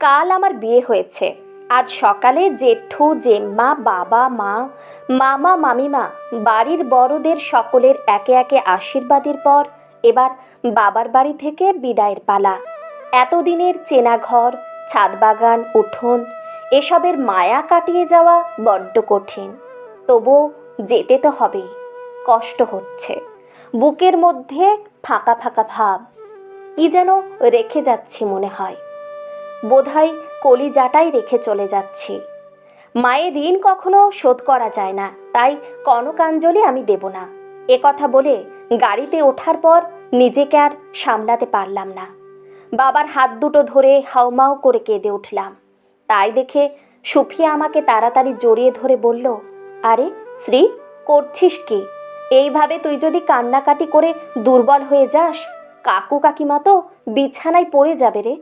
কাল আমার বিয়ে হয়েছে। আজ সকালে জেঠু জেম্মা বাবা মা মামা মামিমা বাড়ির বড়দের সকলের একে একে আশীর্বাদের পর এবার বাবার বাড়ি থেকে বিদায়ের পালা। এতদিনের চেনা ঘর, ছাদ বাগান, উঠোন এসবের মায়া কাটিয়ে যাওয়া বড্ড কঠিন। তবুও যেতে তো হবেই। কষ্ট হচ্ছে, বুকের মধ্যে ফাঁকা ফাঁকা ভাব, কি যেন রেখে যাচ্ছি মনে হয়। বোধহয় কলিজাটাই রেখে চলে যাচ্ছি। মায়ের ঋণ কখনো শোধ করা যায় না, তাই কনকাঞ্জলি আমি দেব না। এ কথা বলে গাড়িতে ওঠার পর নিজেকে আর সামলাতে পারলাম না। বাবার হাত দুটো ধরে হাউমাউ করে কেঁদে উঠলাম। তাই দেখে সুফিয়া আমাকে তাড়াতাড়ি জড়িয়ে ধরে বলল, আরে শ্রী, করছিস কি? এইভাবে তুই যদি কান্নাকাটি করে দুর্বল হয়ে যাস, কাকু কাকিমা তো বিছানায় পড়ে যাবে রে।